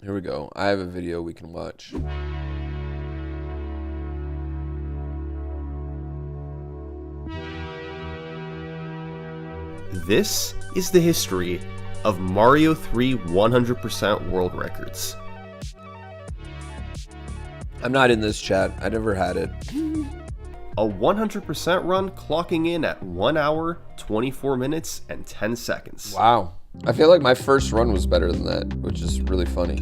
Here we go. I have a video we can watch. This is the history of Mario 3 100% world records. I'm not in this chat. I never had it. A 100% run clocking in at 1 hour, 24 minutes, and 10 seconds. Wow. I feel like my first run was better than that, which is really funny.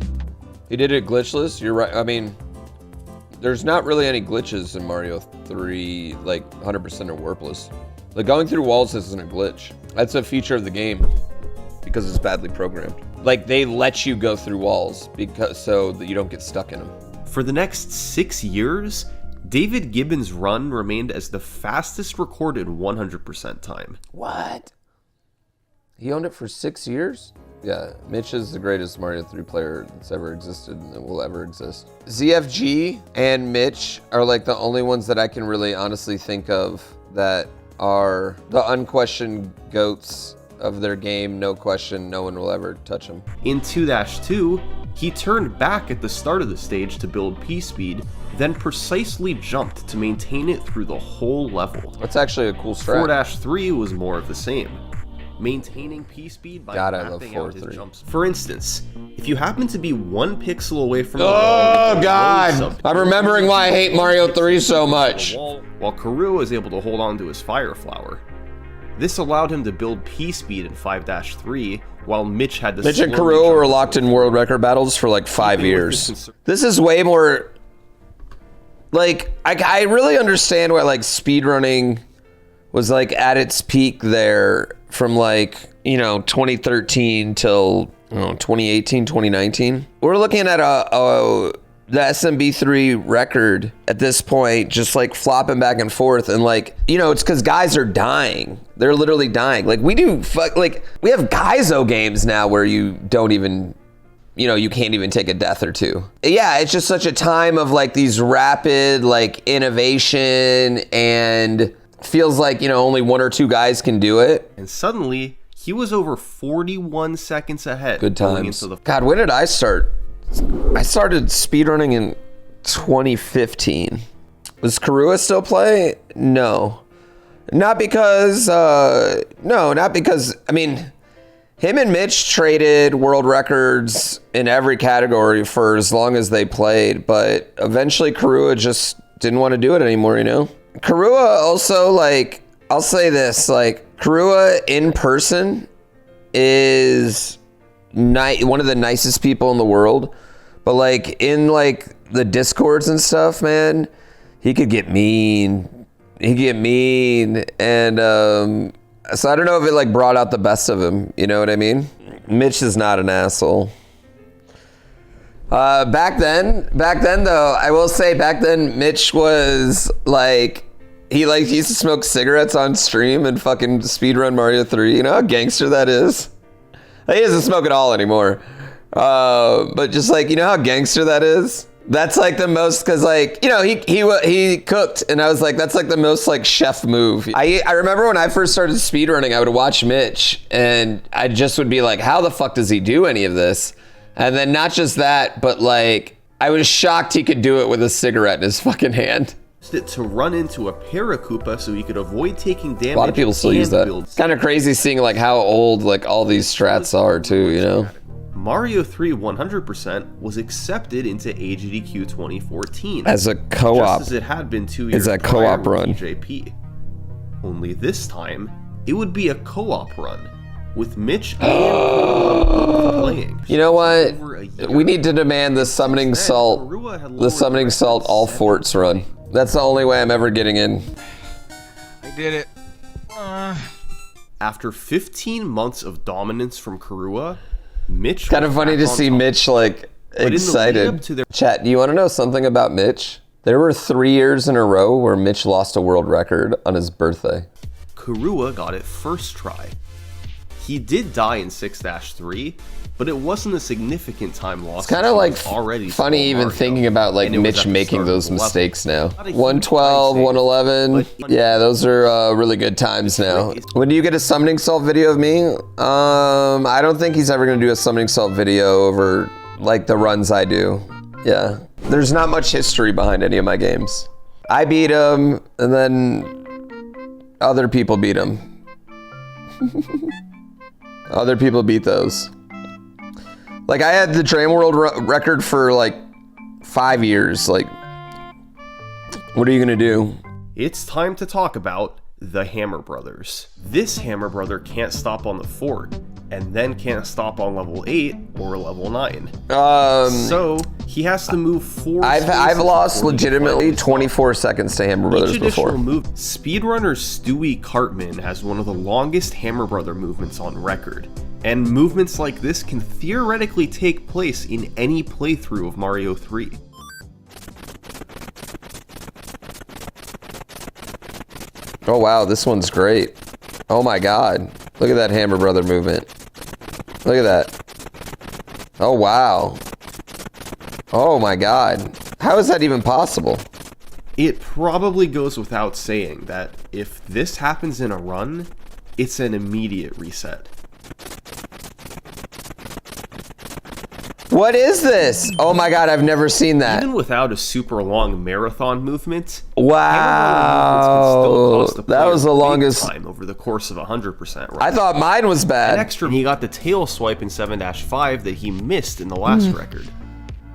He did it glitchless. You're right. I mean, there's not really any glitches in Mario 3, like 100% or warpless. Like going through walls isn't a glitch. That's a feature of the game because it's badly programmed. Like they let you go through walls because so that you don't get stuck in them. For the next 6 years, David Gibbons' run remained as the fastest recorded 100% time. What? He owned it for 6 years? Yeah, Mitch is the greatest Mario 3 player that's ever existed and that will ever exist. ZFG and Mitch are like the only ones that I can really honestly think of that are the unquestioned GOATs of their game. No question, no one will ever touch them. In 2-2, he turned back at the start of the stage to build P-Speed, then precisely jumped to maintain it through the whole level. That's actually a cool strat. 4-3 was more of the same, maintaining P-Speed by mapping out his jumps. For instance, if you happen to be 1 pixel away from the wall... Oh god! I'm remembering why I hate Mario 3 so much. While Karua was able to hold on to his Fire Flower. This allowed him to build P-Speed in 5-3, while Mitch had to... Mitch and Karua were locked in world record battles for like 5 years. This is way more... Like, I really understand why like speedrunning was like at its peak there from like, you know, 2013 till, I don't know, 2018, 2019. We're looking at the SMB3 record at this point, just like flopping back and forth. And like, you know, it's because guys are dying. They're literally dying. Like we have Gaizo games now where you don't even, you know, you can't even take a death or two. Yeah, it's just such a time of like these rapid like innovation and feels like, you know, only 1 or 2 guys can do it. And suddenly he was over 41 seconds ahead. Good times. God, when did I start? I started speedrunning in 2015. Does Karua still play? No. Not because, I mean, him and Mitch traded world records in every category for as long as they played, but eventually Karua just didn't want to do it anymore, you know? Karua also, like, I'll say this, like, Karua in person is one of the nicest people in the world, but like in like the discords and stuff, man, he could get mean. And so I don't know if it like brought out the best of him, you know what I mean? Mitch is not an asshole. Back then though, I will say back then Mitch was like, he used to smoke cigarettes on stream and fucking speedrun Mario 3. You know how gangster that is? He doesn't smoke at all anymore. But just like, you know how gangster that is? That's like the most, cause like, you know, he cooked and I was like, that's like the most like chef move. I remember when I first started speedrunning, I would watch Mitch and I just would be like, how the fuck does he do any of this? And then not just that, but like, I was shocked he could do it with a cigarette in his fucking hand. To run into a Paracoopa so he could avoid taking damage. A lot of people still use that. It's kind of crazy seeing like how old like all these strats are too, you know? Mario 3 100% was accepted into AGDQ 2014 as a co-op, just as it had been 2 years prior. As a co-op run. EJP. Only this time, it would be a co-op run with Mitch and playing. You know what? We need to demand the Summoning Salt all forts run. That's the only way I'm ever getting in. I did it. After 15 months of dominance from Karua, Mitch. Kind of funny to see Mitch like excited. Chat, do you want to know something about Mitch? There were 3 years in a row where Mitch lost a world record on his birthday. Karua got it first try. He did die in 6-3, but it wasn't a significant time loss. It's kind of like funny even thinking about like Mitch making those mistakes now. 112, 111. Yeah, those are really good times now. When do you get a Summoning Salt video of me? I don't think he's ever gonna do a Summoning Salt video over like the runs I do. Yeah. There's not much history behind any of my games. I beat them, and then other people beat them. Other people beat those. Like, I had the Drain World record for like 5 years. Like, what are you gonna do? It's time to talk about the Hammer Brothers. This Hammer Brother can't stop on the fort, and then can't stop on level 8 or level 9. So he has to move 4 I've lost legitimately 24 seconds to Hammer Brothers Each before. additional move. Speedrunner Stewie Cartman has one of the longest Hammer Brother movements on record. And movements like this can theoretically take place in any playthrough of Mario 3. Oh wow, this one's great. Oh my god. Look at that Hammer Brother movement. Look at that. Oh wow. Oh my god. How is that even possible? It probably goes without saying that if this happens in a run, it's an immediate reset. What is this? Oh my god, I've never seen that. Even without a super long marathon movement, wow, that was the longest time over the course of 100% run. I thought mine was bad. An extra, he got the tail swipe in 7-5 that he missed in the last record.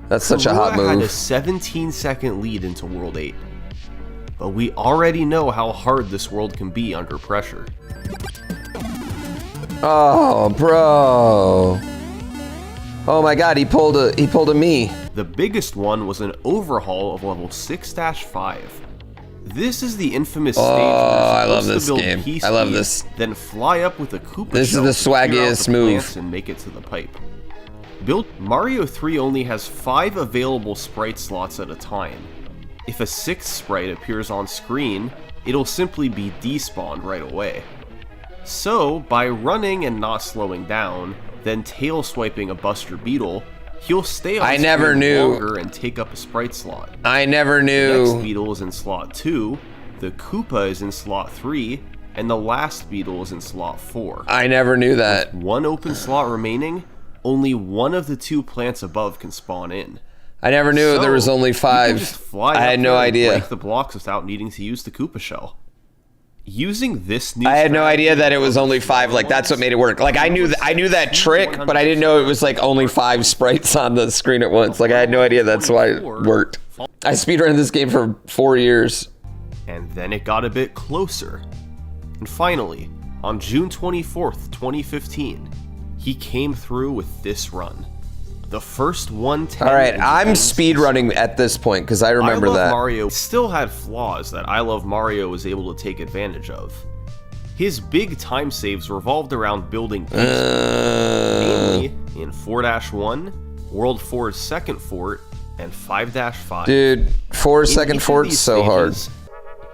That's such a hot move. Had a 17-second lead into World 8, but we already know how hard this world can be under pressure. Oh, bro. Oh my god, he pulled a me. The biggest one was an overhaul of level 6-5. This is the infamous stage where I you're love supposed this to build game. P I love speed, this. Then fly up with a Koopa This is shell the to clear out swaggiest the move. plants and make it to the pipe. Mario 3 only has 5 available sprite slots at a time. If a 6th sprite appears on screen, it'll simply be despawned right away. So, by running and not slowing down, then tail swiping a Buster Beetle, he'll stay on screen longer and take up a sprite slot. I never knew. The next Beetle is in slot 2, the Koopa is in slot 3, and the last Beetle is in slot 4. I never knew that. With one open slot remaining, only one of the 2 plants above can spawn in. I never knew there was only 5. You can just fly I had no idea. Break the blocks without needing to use the Koopa shell. Using this new I had no idea that it was only 5. Like, that's what made it work. Like, I knew that trick, but I didn't know it was like only 5 sprites on the screen at once. Like, I had no idea that's why it worked. I speedruned this game for 4 years. And then it got a bit closer. And finally, on June 24th, 2015, he came through with this run. The first 110. All right, I'm speedrunning at this point because I remember that. Mario still had flaws that I Love Mario was able to take advantage of. His big time saves revolved around building pieces, mainly in 4-1, World 4's second fort, and 5-5. Dude, 4's second fort's so hard.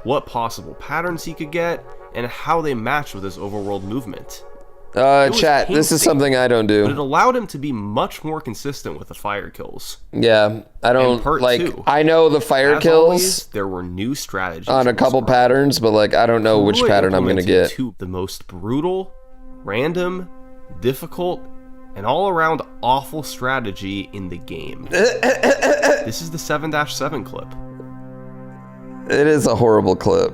What possible patterns he could get, and how they match with his overworld movement. Chat, this is something I don't do. But it allowed him to be much more consistent with the fire kills. Yeah, I don't like. I know the fire kills. Always, there were new strategies on a couple patterns, but like I don't know which pattern I'm gonna get. The most brutal, random, difficult, and all-around awful strategy in the game. This is the 7-7 clip. It is a horrible clip.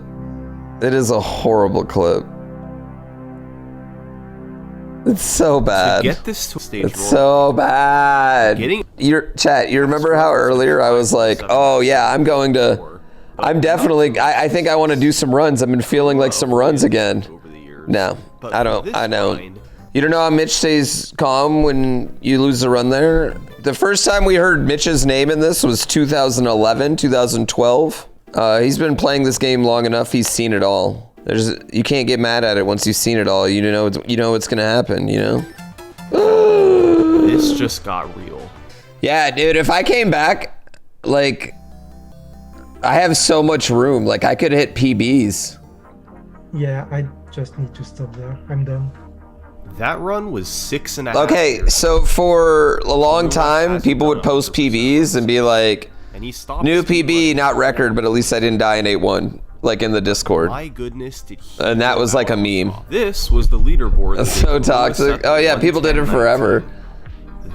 It is a horrible clip. It's so bad. To get this to stage it's so bad. Chat, you remember how earlier I was like, oh yeah, I'm definitely, I think I want to do some runs. I've been feeling like some runs again. No, I don't. You don't know how Mitch stays calm when you lose a run there? The first time we heard Mitch's name in this was 2011, 2012. He's been playing this game long enough, he's seen it all. You can't get mad at it once you've seen it all. You know what's gonna happen, you know? This just got real. Yeah, dude, if I came back, like, I have so much room. Like, I could hit PBs. Yeah, I just need to stop there. I'm done. That run was 6.5 Okay, years. so for a long time, people would post PBs and be like, new PB, not record, but at least I didn't die in 8-1. Like in the Discord. My goodness, did he and that was like a meme. This was the leaderboard. That's so toxic. Oh yeah, people did it forever.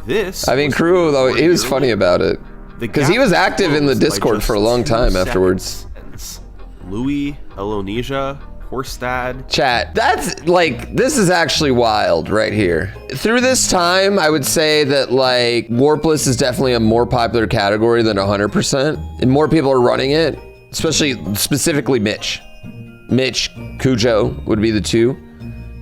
This I mean, was Crew, though, he was year funny later. about it. The Because he gap was active in the closed by Discord just for a long 2 time afterwards. seconds. Louis, Elonesia, Horstad. Chat, that's like, this is actually wild right here. Through this time, I would say that like Warpless is definitely a more popular category than 100%. And more people are running it, specifically Mitch. Mitch, Cujo would be the two,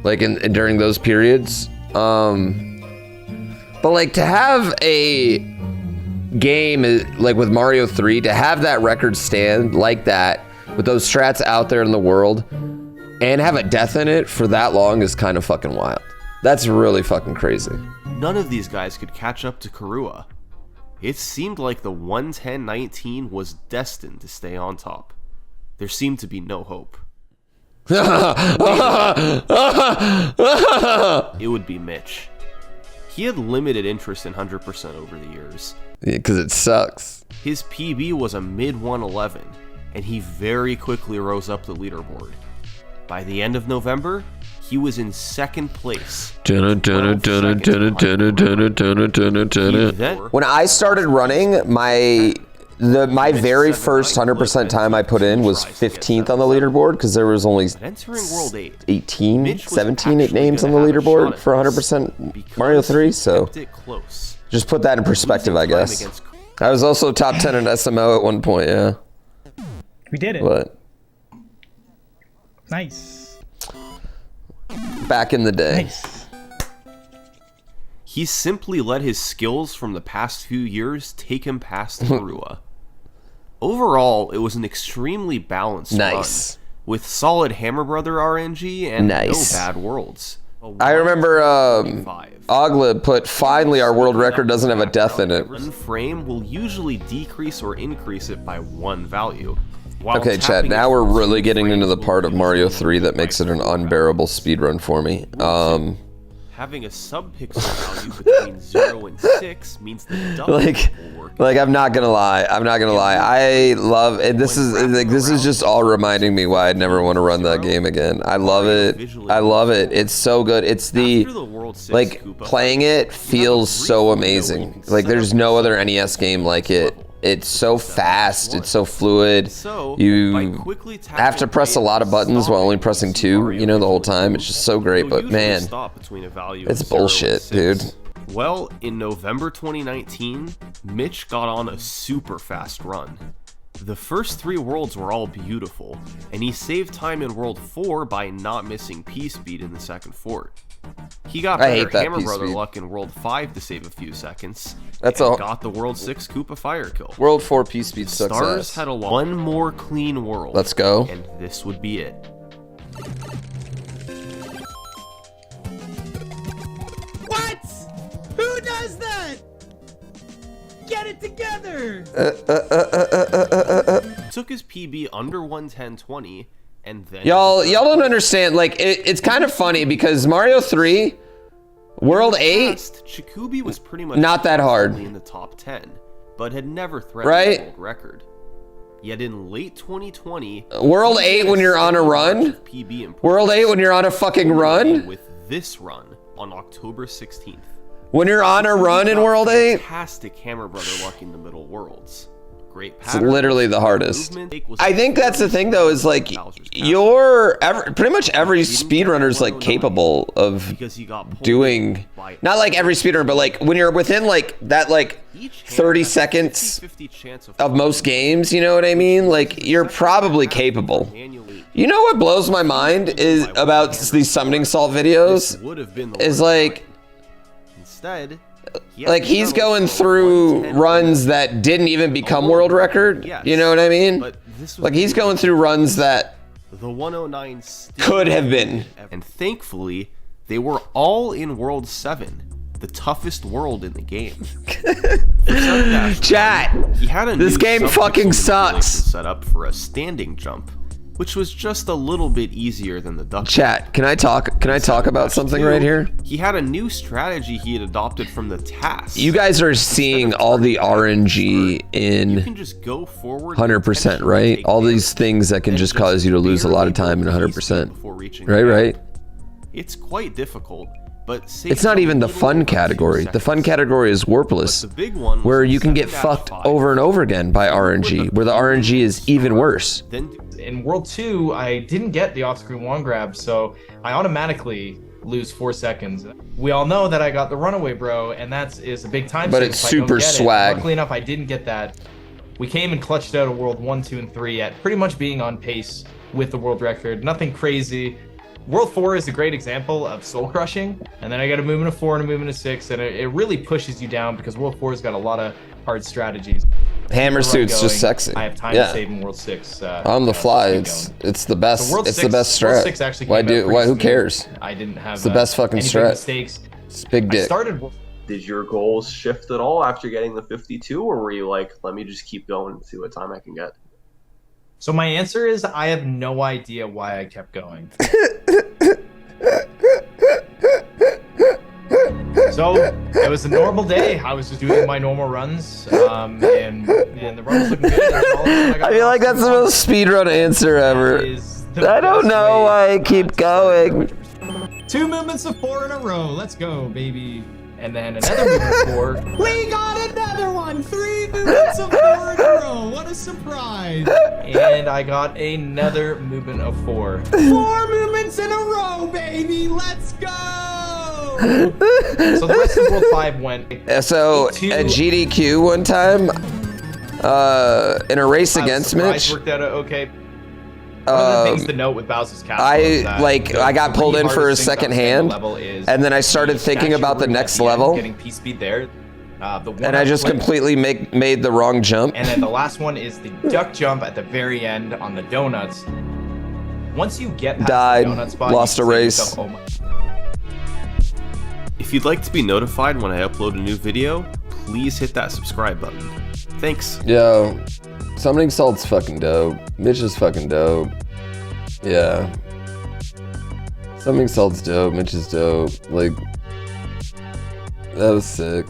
like during those periods. But like to have a game like with Mario 3, to have that record stand like that, with those strats out there in the world, and have a death in it for that long is kind of fucking wild. That's really fucking crazy. None of these guys could catch up to Karua. It seemed like the 110-19 was destined to stay on top. There seemed to be no hope. It would be Mitch. He had limited interest in 100% over the years. Because it sucks. His PB was a mid-111, and he very quickly rose up the leaderboard. By the end of November, he was in second place. When I started running, my very first 100% time I put in was 15th on the leaderboard, because there was only Entering World 8, 18, Mitch was 17 actually names on gonna the have a shot leaderboard at for this 100% because Mario 3, he so kept it close. just put that in perspective, I Losing time guess. against I was also top 10 in SMO at one point, yeah. We did it. But Nice. back in the day. Nice. He simply let his skills from the past few years take him past Karua. Overall, it was an extremely balanced Nice. run, with solid Hammer Brother RNG and Nice. no bad worlds. I remember 1:35. Oglib put, finally our world record doesn't have a death in it. One frame will usually decrease or increase it by 1 value. while Okay, chat, tapping now it we're for really getting into the frames part will of Mario usually 3 that increase makes it by an 4 unbearable speedrun for me. Having a sub-pixel value between 0 and 6 means the double Like, will work. I'm not gonna lie. I love it. This is just all reminding me why I'd never want to run that game again. I love it. It's so good. It's After the World 6 like Koopa playing it feels so amazing. Like there's no other NES game like it. It's so fast. It's so fluid. So, by You quickly tapping have to press a lot of buttons while only pressing 2, Mario you know, the whole visually time. It's just so great, will but usually man, stop between a value it's of 0 and bullshit, 6. dude. Well, in November 2019, Mitch got on a super fast run. The first 3 worlds were all beautiful, and he saved time in World 4 by not missing P-Speed in the second fort. He got I better hate that Hammer Brother P-Speed. luck in World 5 to save a few seconds, That's and all. got the World 6 Koopa fire kill. World 4 P-Speed sucks Stars ass. had one more clean world. Let's go. And this would be it. What? Who does that? Get it together! Took his PB under 110.20, and then Y'all don't understand. Like, it's kind of funny because Mario 3, World 8, Chikubi was pretty much not that hard. constantly in the top 10, but had never threatened Right? the world record. Yet in late 2020, World 8 when you're on a run? PB importance, World 8 when you're on a fucking run? with this run on October 16th. When you're on a run in Got World 8? Fantastic Hammer Brother luck in the middle worlds. Great It's pattern. literally the hardest. Movement was I think that's the thing though, is like, pretty much every speedrunner's like capable of because he got pulled doing, by not like every speedrunner, but like when you're within like that like each hammer 30 has a seconds 50-50 chance of most games, you know what I mean? Like, you're probably capable. manually. You know what blows my mind is about these SummoningSalt videos? Would have been the Is worst like, line. Instead, he had like to he's settle going for through 110 runs that didn't even become world record. Yes, You know what I mean? but this was Like he's going through runs that the 109 still could have been. and thankfully they were all in World 7, the toughest world in the game. Chat. He had a This new game subpixel fucking manipulation sucks. set up for a standing jump, which was just a little bit easier than the duck. Chat, can I talk about something right here? He had a new strategy he had adopted from the task. You guys are seeing all the RNG You in can just go forward 100%, right? All these things that can just cause you to lose a lot of time in 100%. before reaching Right, the right. It's quite difficult but It's not even the fun category. The fun category is warpless, The big one was where the you can get 7-5. fucked over and over again by RNG, where the RNG is even worse. Then In World 2, I didn't get the off-screen one grab, so I automatically lose 4 seconds. We all know that I got the runaway bro, and that is a big time But save it's if I don't super get it. swag. Luckily enough, I didn't get that. We came and clutched out a World 1, 2, and 3 at pretty much being on pace with the world record. Nothing crazy. World 4 is a great example of soul crushing, and then I got a movement of 4 and a movement of 6, and it really pushes you down because World 4 has got a lot of hard strategies. Hammer suit's just sexy. I have time Yeah. to save in World 6. On the fly, keep it's going. it's the best. So World It's 6, the best World strat. 6 actually Why came out do? pretty Why? Who smooth. cares? I didn't have It's the best fucking any big strat. mistakes. It's big I dick. started. Did your goals shift at all after getting the 52, or were you like, let me just keep going and see what time I can get? So my answer is I have no idea why I kept going. So it was a normal day. I was just doing my normal runs, and the run was looking good. And all of a sudden I feel like that's the most speedrun answer ever. I don't know why I keep going. 2 movements of 4 in a row. Let's go, baby. And then another movement of 4. We got another one. 3 movements of 4 in a row. What a surprise. And I got another movement of 4. 4 movements in a row, baby. Let's go. So the rest of World 5 went. So at GDQ one time, in a race against Mitch, Worked out okay. One of the things to note with Bowser's Castle is that I got pulled in for a hardest things second about the hand, level is and then I started the thinking statue about the room at next the end, level, getting P speed there. The one and I just flip, completely made the wrong jump. And then the last one is the duck jump at the very end on the donuts. Once you get past Died, the donut spot, lost you a can say to race. yourself, oh my. if you'd like to be notified when I upload a new video, please hit that subscribe button. Thanks. Yo, SummoningSalt's fucking dope. Mitch is fucking dope. Yeah. SummoningSalt's dope. Mitch is dope. Like, that was sick.